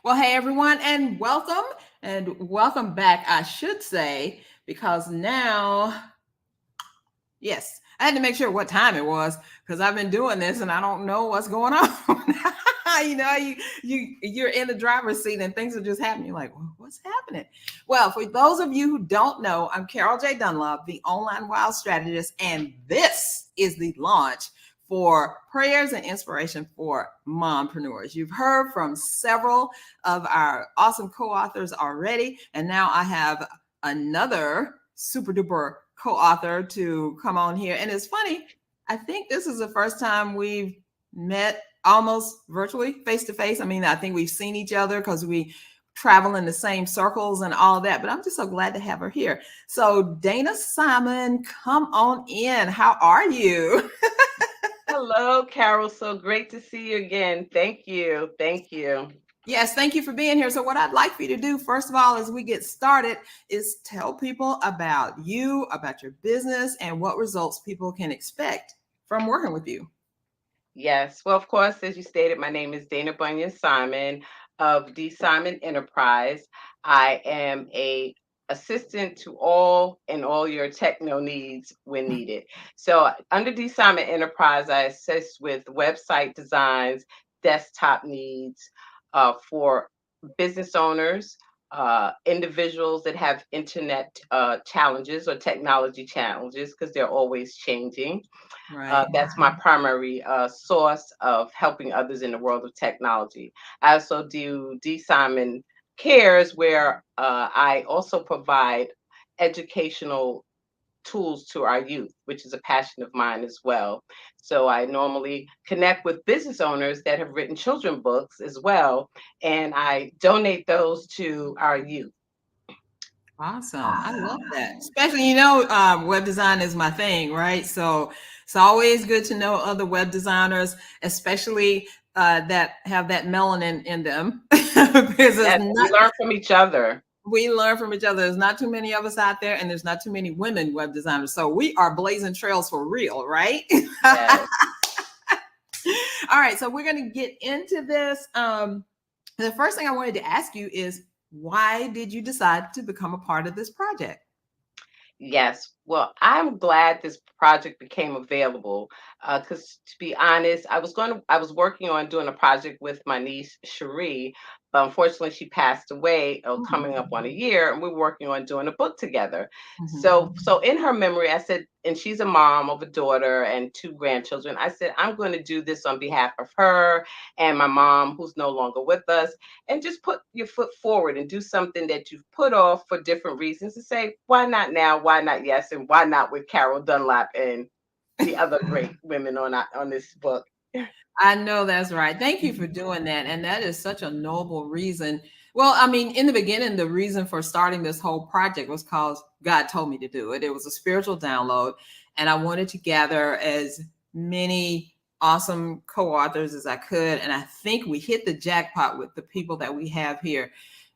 Well, hey everyone, and welcome back, I should say, because now, yes, I had to make sure what time it was because I've been doing this and I don't know what's going on. You're in the driver's seat and things are just happening. You're like, well, what's happening? Well, for those of you who don't know, I'm Carol J. Dunlop, the online wild strategist, and this is the launch for prayers and inspiration for mompreneurs. You've heard from several of our awesome co-authors already, and now I have another super duper co-author to come on here. And it's funny, I think this is the first time we've met almost virtually face to face. I mean, I think we've seen each other because we travel in the same circles and all that, but I'm just so glad to have her here. So Dana Simon, come on in. How are you? Hello, Carol. So great to see you again. Thank you. Thank you. Yes, thank you for being here. So what I'd like for you to do, first of all, as we get started, is tell people about you, about your business, and what results people can expect from working with you. Yes. Well, of course, as you stated, my name is Dana Bunyan-Simon of D. Simon Enterprise. I am a assistant to all your techno needs when needed. So under D. Simon Enterprise, I assist with website designs, desktop needs for business owners, individuals that have internet challenges or technology challenges because they're always changing. Right. That's my primary source of helping others in the world of technology. I also do D. Simon Cares, where I also provide educational tools to our youth, which is a passion of mine as well. So I normally connect with business owners that have written children books as well, and I donate those to our youth. Awesome. I love that. Especially, web design is my thing, right? So it's always good to know other web designers, especially that have that melanin in them, because it's Yes, we not. learn from each other. We learn from each other. There's not too many of us out there, and there's not too many women web designers. So we are blazing trails for real, right? Yes. All right. So we're going to get into this. The first thing I wanted to ask you is, why did you decide to become a part of this project? Yes. Well, I'm glad this project became available because, to be honest, I was working on doing a project with my niece Cherie, but unfortunately, she passed away, coming up on a year, and we're working on doing a book together. So in her memory, I said, and she's a mom of a daughter and two grandchildren. I said, I'm going to do this on behalf of her and my mom, who's no longer with us, and just put your foot forward and do something that you've put off for different reasons and say, why not now? Why not yes? And why not with Carol Dunlap and the other great women on this book? I know that's right. Thank you for doing that. And that is such a noble reason. Well, I mean, in the beginning, the reason for starting this whole project was because God told me to do it. It was a spiritual download, and I wanted to gather as many awesome co-authors as I could. And I think we hit the jackpot with the people that we have here.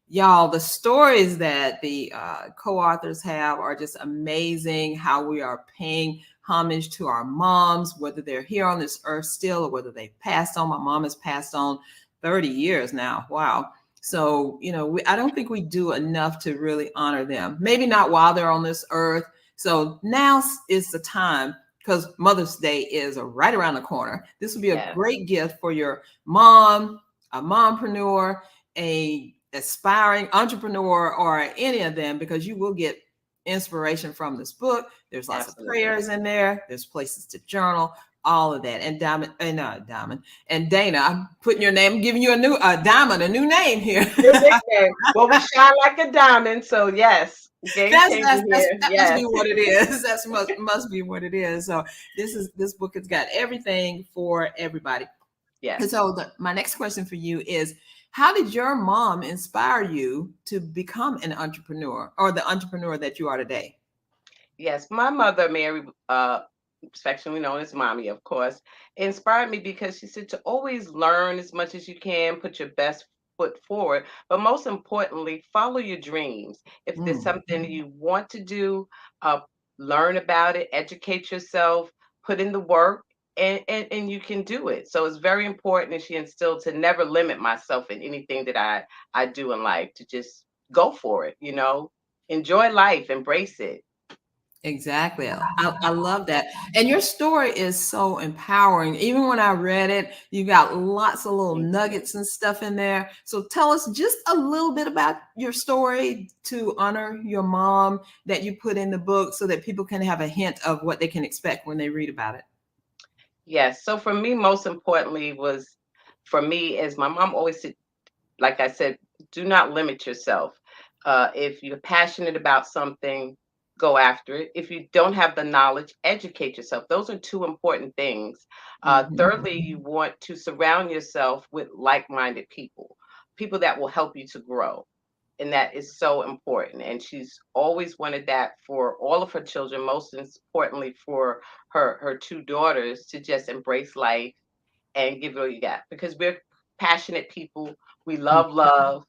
Y'all, the stories that the co-authors have are just amazing. How we are paying homage to our moms, whether they're here on this earth still or whether they've passed on. My mom has passed on 30 years now. Wow. So, I don't think we do enough to really honor them. Maybe not while they're on this earth. So now is the time, because Mother's Day is right around the corner. This would be a Yes. great gift for your mom, a mompreneur, a aspiring entrepreneur, or any of them, because you will get inspiration from this book. There's lots of Absolutely. prayers in there. There's places to journal, all of that. And Diamond and Dana, I'm putting your name, I'm giving you a new Diamond, a new name here. New nickname. Well, we shine like a diamond. So yes, game changer here. That must Yes. be what it is. That must be what it is. So this book has got everything for everybody. And Yes. so my next question for you is, how did your mom inspire you to become an entrepreneur, or the entrepreneur that you are today? Yes. My mother, Mary, affectionately known as Mommy, of course, inspired me because she said to always learn as much as you can, put your best foot forward, but most importantly, follow your dreams. If there's Mm, something you want to do, uh, learn about it, educate yourself, put in the work, and you can do it. So it's very important, and she instilled to never limit myself in anything that I do in life, to just go for it, enjoy life, embrace it. Exactly. I love that. And your story is so empowering. Even when I read it, you got lots of little Thank you. nuggets and stuff in there. So tell us just a little bit about your story to honor your mom that you put in the book so that people can have a hint of what they can expect when they read about it. Yes. So for me, most importantly was, for me, as my mom always said, like I said, do not limit yourself. If you're passionate about something, go after it. If you don't have the knowledge, educate yourself. Those are two important things. Mhm. Thirdly, you want to surround yourself with like-minded people, people that will help you to grow. And that is so important. And she's always wanted that for all of her children, most importantly for her two daughters, to just embrace life and give it all you got, because we're passionate people. We Mm. love love.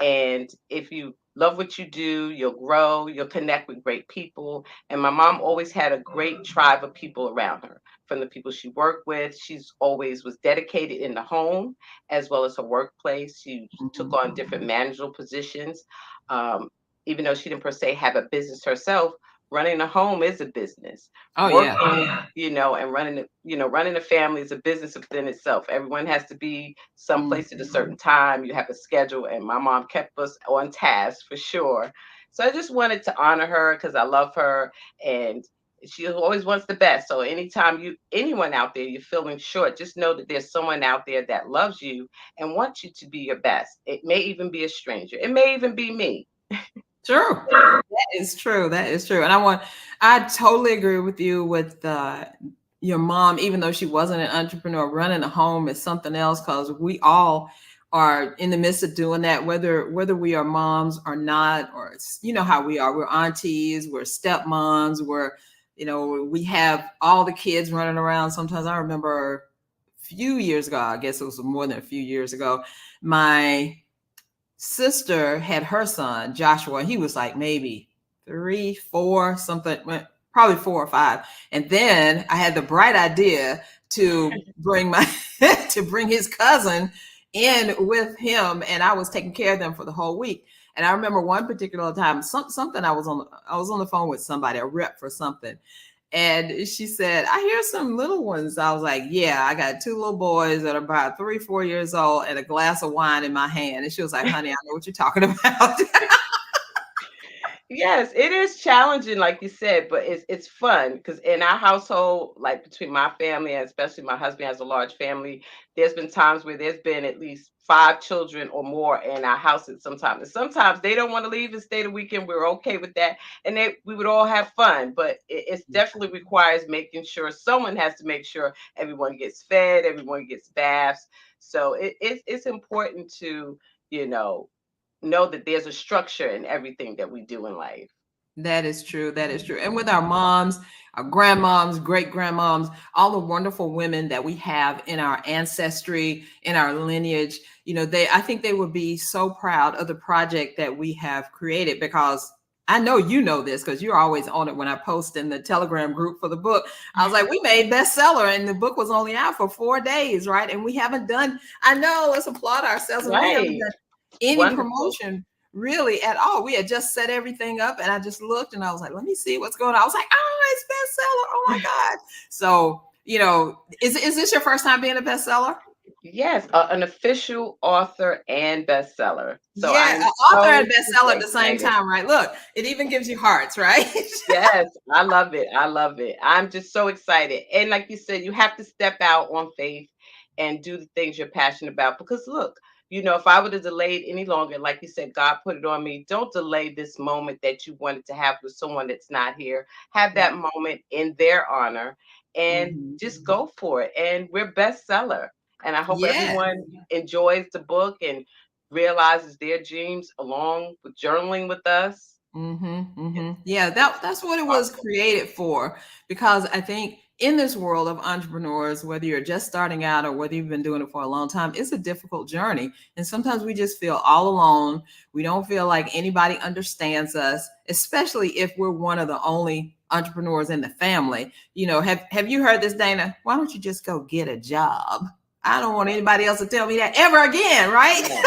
And if you love what you do, you'll grow, you'll connect with great people. And my mom always had a great tribe of people around her, from the people she worked with. She's always was dedicated in the home as well as her workplace. She took Mhm. on different managerial positions. Um, Even though she didn't per se have a business herself, running a home is a business. Oh yeah. Working, and running a family is a business within itself. Everyone has to be Mm. someplace at a certain time. You have a schedule, and my mom kept us on task for sure. So I just wanted to honor her because I love her, and she always wants the best. So anytime anyone out there, you're feeling short, just know that there's someone out there that loves you and wants you to be your best. It may even be a stranger. It may even be me. True. That is true. That is true. And I totally agree with you with your mom, even though she wasn't an entrepreneur, running a home is something else because we all are in the midst of doing that, whether we are moms or not, or you know how we are. We're aunties, we're stepmoms, we have all the kids running around. Sometimes I remember a few years ago, I guess it was more than a few years ago, my sister had her son Joshua. He was like maybe 3, 4, something, probably 4 or 5. And then I had the bright idea to bring my to bring his cousin in with him, and I was taking care of them for the whole week. And I remember one particular time, something I was on the phone with somebody, a rep for something, and she said, I hear some little ones. I was like, yeah, I got 2 little boys that are about 3, 4 years old and a glass of wine in my hand. And she was like, honey, I know what you're talking about. Yes, it is challenging, like you said, but it's fun because in our household, like between my family and especially my husband has a large family, there's been times where there's been at least 5 children or more in our house at some time. And sometimes they don't want to leave and stay the weekend. We're okay with that, and we would all have fun. But it definitely requires making sure someone has to make sure everyone gets fed, everyone gets baths. So it's important to you know know that there's a structure in everything that we do in life. That is true. That is true. And with our moms, our grandmoms, great grandmoms, all the wonderful women that we have in our ancestry, in our lineage, I think they would be so proud of the project that we have created because I know you know this because you're always on it when I post in the Telegram group for the book. I was like, we made bestseller and the book was only out for 4 days, right? And we haven't done, I know, let's applaud ourselves, and we haven't Right. done any Wonderful. promotion really at all. We had just set everything up and I just looked and I was like, let me see what's going on. I was like, oh, it's bestseller. Oh my God. So, is this your first time being a bestseller? Yes, an official author and bestseller. So I Yeah, am an author so and bestseller super at the same excited. time, right? Look, it even gives you hearts, right? Yes, I love it. I love it. I'm just so excited. And like you said, you have to step out on faith and do the things you're passionate about. Because look, if I would have delayed any longer, like you said, God put it on me. Don't delay this moment that you wanted to have with someone that's not here. Have Right. that moment in their honor and Mhm. just go for it. And we're bestseller. And I hope Yeah. everyone enjoys the book and realizes their dreams along with journaling with us. Yeah, that's what it was created for. Because I think in this world of entrepreneurs, whether you're just starting out or whether you've been doing it for a long time, it's a difficult journey. And sometimes we just feel all alone. We don't feel like anybody understands us, especially if we're one of the only entrepreneurs in the family. Have you heard this, Dana? Why don't you just go get a job? I don't want anybody else to tell me that ever again, right? Yeah.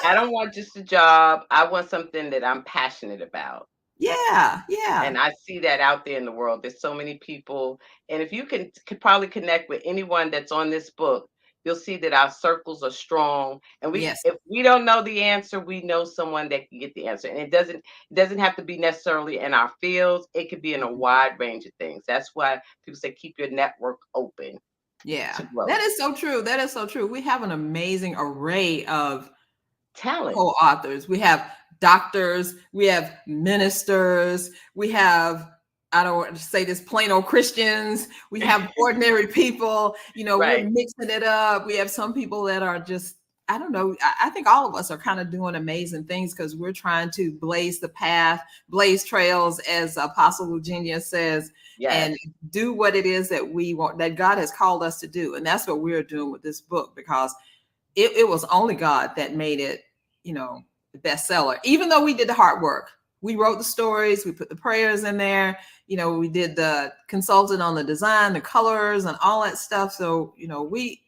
I don't want just a job. I want something that I'm passionate about. Yeah, yeah. And I see that out there in the world. There's so many people. And if you could probably connect with anyone that's on this book, you'll see that our circles are strong. And Yes. if we don't know the answer, we know someone that can get the answer. And it doesn't have to be necessarily in our fields. It could be in a wide range of things. That's why people say keep your network open Yeah. to growth. That is so true. That is so true. We have an amazing array of Talent. co-authors. We have doctors, we have ministers, we have, I don't want to say this, plain old Christians, we have ordinary people, we're Right. mixing it up. We have some people that are just, I don't know, I think all of us are kind of doing amazing things because we're trying to blaze the path, blaze trails, as Apostle Eugenia says, Yes. and do what it is that we want, that God has called us to do. And that's what we're doing with this book, because it was only God that made it, the bestseller, even though we did the hard work. We wrote the stories, we put the prayers in there, we did the consultant on the design, the colors and all that stuff. So,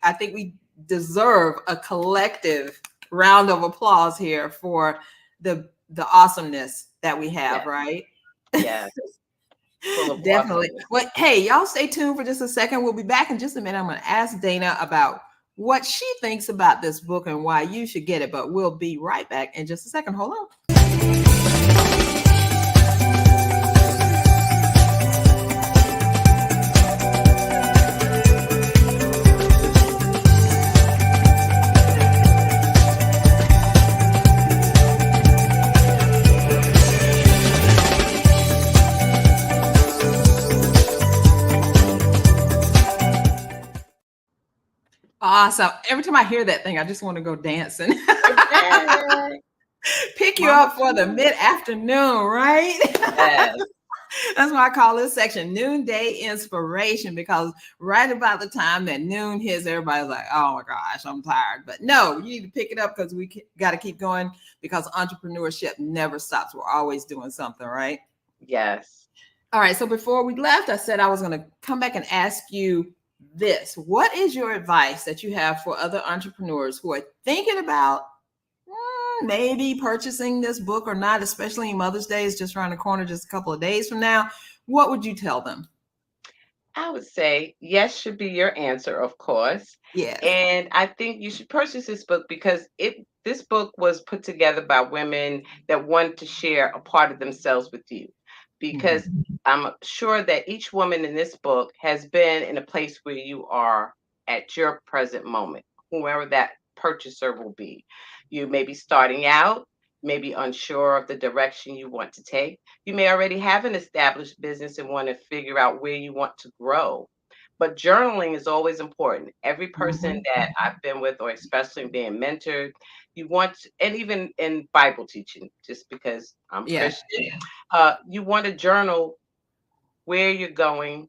I think we deserve a collective round of applause here for the awesomeness that we have, Yes. right? Yes. Full of Definitely. awesomeness. Well, hey, y'all stay tuned for just a second. We'll be back in just a minute. I'm going to ask Dana about what she thinks about this book and why you should get it. But we'll be right back in just a second. Hold on. Awesome. Every time I hear that thing, I just want to go dancing. Pick you up for the mid-afternoon, right? Yes. That's why I call this section Noonday Inspiration, because right about the time that noon hits, everybody's like, oh my gosh, I'm tired. But no, you need to pick it up because we got to keep going, because entrepreneurship never stops. We're always doing something, right? Yes. All right. So before we left, I said I was going to come back and ask you this. What is your advice that you have for other entrepreneurs who are thinking about maybe purchasing this book or not, especially Mother's Day is just around the corner, just a couple of days from now? What would you tell them? I would say yes should be your answer, of course. Yes. And I think you should purchase this book because this book was put together by women that wanted to share a part of themselves with you. Because I'm sure that each woman in this book has been in a place where you are at your present moment, whoever that purchaser will be. You may be starting out, maybe unsure of the direction you want to take. You may already have an established business and want to figure out where you want to grow. But journaling is always important. Every person that I've been with, or especially being mentored, and even in Bible teaching, just because I'm Christian, you want to journal where you're going,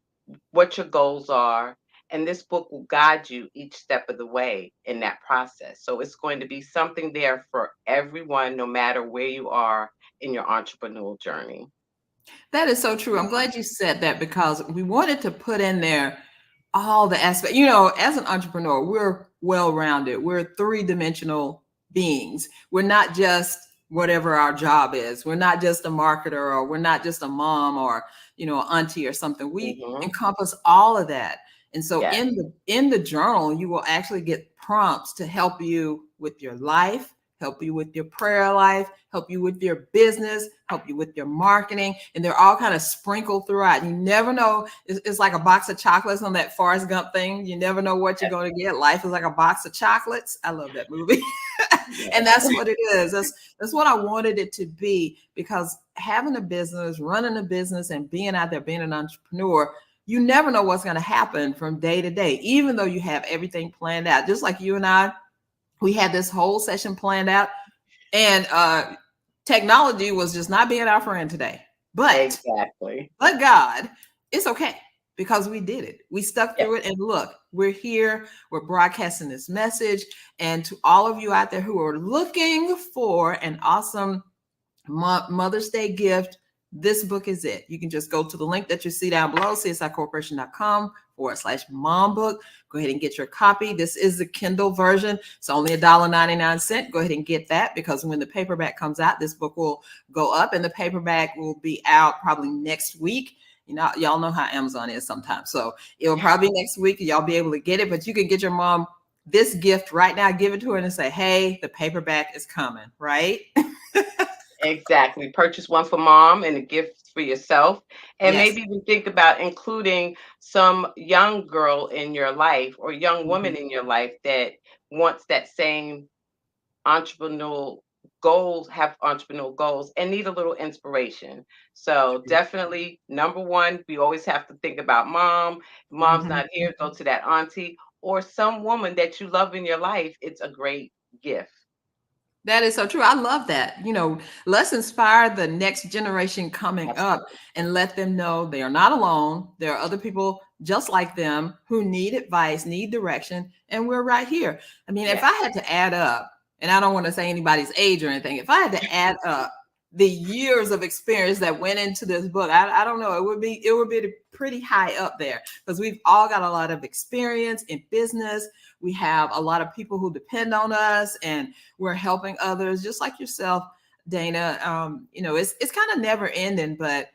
what your goals are, and this book will guide you each step of the way in that process. So it's going to be something there for everyone, no matter where you are in your entrepreneurial journey. That is so true. I'm glad you said that, because we wanted to put in there all the aspects. As an entrepreneur, we're well-rounded. We're three-dimensional beings. We're not just whatever our job is. We're not just a marketer, or we're not just a mom, or auntie or something. We encompass all of that. And so in the journal, you will actually get prompts to help you with your life, help you with your prayer life, help you with your business, help you with your marketing. And they're all kind of sprinkled throughout. You never know. It's like a box of chocolates on that Forrest Gump thing. You never know what you're going to get. Life is like a box of chocolates. I love that movie. And that's what it is. That's what I wanted it to be, because having a business, running a business, and being out there, being an entrepreneur, you never know what's going to happen from day to day, even though you have everything planned out. Just like you and I, we had this whole session planned out, and technology was just not being our friend today. But God, it's okay, because we did it. We stuck through it, and look, we're here. We're broadcasting this message. And to all of you out there who are looking for an awesome Mother's Day gift, this book is it. You can just go to the link that you see down below, csicorporation.com/mom book. Go ahead and get your copy. This is the Kindle version. It's only $1.99. Go ahead and get that, because when the paperback comes out, this book will go up, and the paperback will be out probably next week. You know, y'all know how Amazon is sometimes. So it'll probably be next week. Y'all be able to get it, but you can get your mom this gift right now. Give it to her and say, hey, the paperback is coming, right? Exactly. Purchase one for mom and a gift for yourself. And Yes. maybe even think about including some young girl in your life or young woman in your life that wants that same entrepreneurial have entrepreneurial goals and need a little inspiration. So definitely number one, we always have to think about mom. Mom's Mhm. not here, go to that auntie or some woman that you love in your life. It's a great gift. That is so true. I love that. You know, let's inspire the next generation coming up Absolutely. and let them know they are not alone. There are other people just like them who need advice, need direction, and we're right here. I mean, if Yeah. I had to add up, and I don't want to say anybody's age or anything, if I had to add up the years of experience that went into this book, I don't know, it would be pretty high up there, because we've all got a lot of experience in business. We have a lot of people who depend on us, and we're helping others just like yourself, Dana. You know, it's kind of never ending, but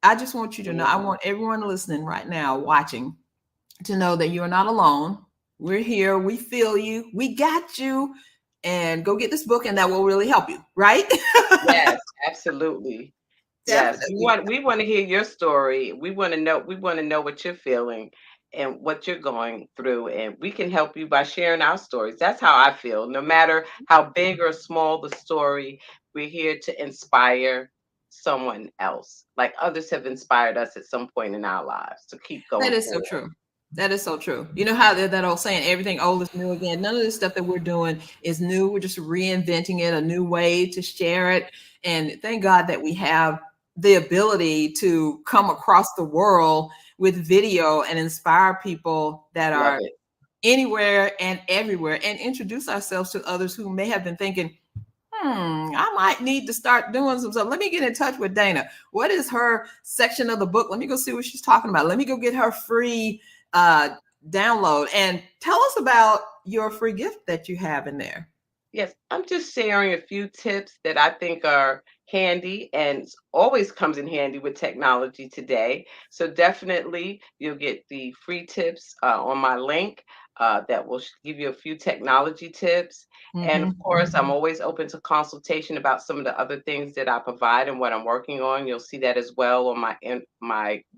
I just want you to know, I Yeah. want everyone listening right now, watching, to know that you're not alone. We're here. We feel you. We got you. And go get this book, and that will really help you, right? Yes, absolutely. Yes, Definitely. we want to hear your story. We want to know what you're feeling and what you're going through, and we can help you by sharing our stories. That's how I feel. No matter how big or small the story, we're here to inspire someone else. Like others have inspired us at some point in our lives to keep That going is so forward. true. That is so true. You know how that old saying, everything old is new again? None of this stuff that we're doing is new. We're just reinventing it, a new way to share it. And thank God that we have the ability to come across the world with video and inspire people that Love are it. anywhere and everywhere, and introduce ourselves to others who may have been thinking, I might need to start doing some stuff. Let me get in touch with Dana. What is her section of the book? Let me go see what she's talking about. Let me go get her free uh, download, and tell us about your free gift that you have in there. Yes, I'm just sharing a few tips that I think are handy and always comes in handy with technology today. So definitely you'll get the free tips on my link that will give you a few technology tips. And of Hmm. course, I'm always open to consultation about some of the other things that I provide and what I'm working on. You'll see that as well on my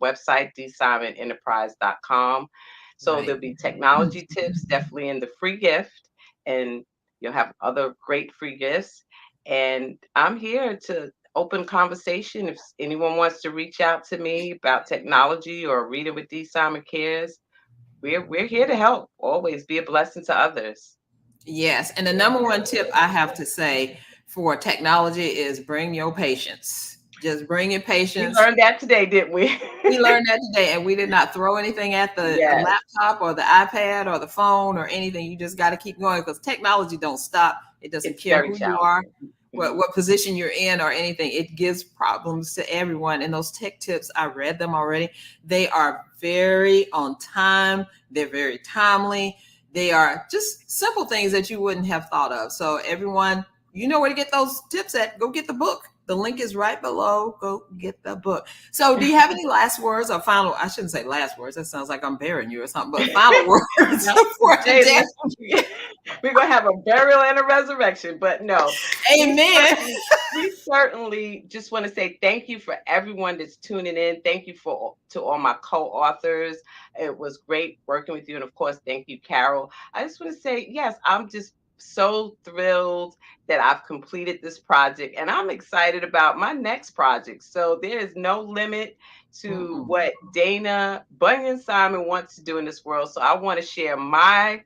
website, dsimonenterprise.com. So Right. there'll be technology tips definitely in the free gift. And you'll have other great free gifts. And I'm here to open conversation. If anyone wants to reach out to me about technology or reading with D. Simon Cares, we're here to help. Always be a blessing to others. Yes. And the number one tip I have to say for technology is bring your patience. Just bring your We patience. learned that today, didn't we? We learned that today, and we did not throw anything at the Yes, laptop or the iPad or the phone or anything. You just got to keep going, because technology don't stop. It doesn't it's care very who you are, challenging. Mhm. what position you're in or anything. It gives problems to everyone. And those tech tips, I read them already. They are very on time. They're very timely. They are just simple things that you wouldn't have thought of. So everyone, you know where to get those tips at. Go get the book. The link is right below. Go get the book. So, do you have any last words or final? I shouldn't say last words. That sounds like I'm burying you or something. But final words Now, for Jay, today. we're gonna have a burial and a resurrection, but no, we Amen. certainly, we certainly just want to say thank you for everyone that's tuning in. Thank you to all my co-authors. It was great working with you, and of course, thank you, Carol. I just want to say yes, I'm just so thrilled that I've completed this project, and I'm excited about my next project. So there is no limit to Mm-mm. what Dana Bunyan-Simon wants to do in this world. So I want to share my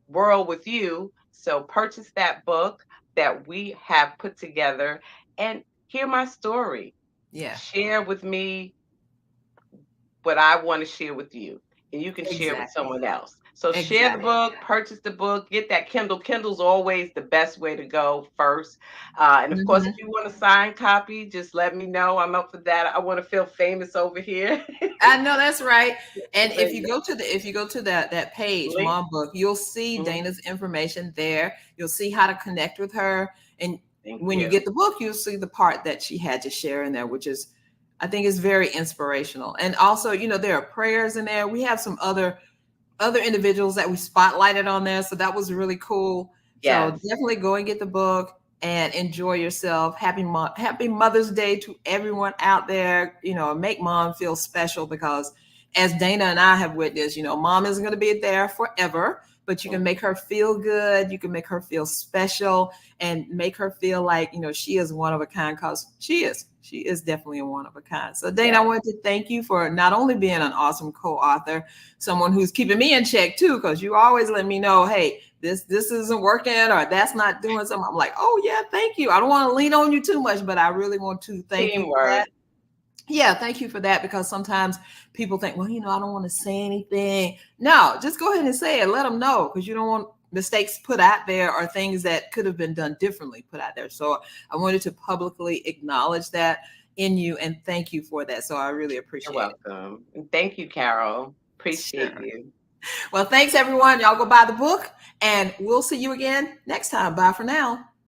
world with you. So purchase that book that we have put together and hear my story. Yeah, Share with me what I want to share with you, and you can share with exactly. someone else. So share the Exactly. book, purchase the book, get that Kindle. Kindle's always the best way to go first. And of course, if Mhm. you want a signed copy, just let me know. I'm up for that. I want to feel famous over here. I know that's right. And But if you go to that page, link, Mom Book, you'll see mhm, Dana's information there. You'll see how to connect with her. And thank when you you. get the book, you'll see the part that she had to share in there, which is I think is very inspirational. And also, there are prayers in there. We have some other individuals that we spotlighted on there. So that was really cool. So Yes. definitely go and get the book and enjoy yourself. Happy Mother's Day to everyone out there. Make mom feel special because as Dana and I have witnessed, mom isn't going to be there forever, but you can Mhm. make her feel good. You can make her feel special and make her feel like, she is one of a kind because she is. She is definitely a one of a kind. So Dana, I Yes. wanted to thank you for not only being an awesome co-author, someone who's keeping me in check too, because you always let me know, hey, this isn't working or that's not doing something. I'm like, oh yeah, thank you. I don't want to lean on you too much, but I really want to thank you for that. Teamwork. Yeah, thank you for that, because sometimes people think, well, I don't want to say anything. No, just go ahead and say it. Let them know, because you don't want mistakes put out there or things that could have been done differently put out there. So I wanted to publicly acknowledge that in you and thank you for that. So I really You're appreciate it. welcome. And thank you, Carol. Appreciate Sure. you. Well, thanks everyone. Y'all go buy the book and we'll see you again next time. Bye for now.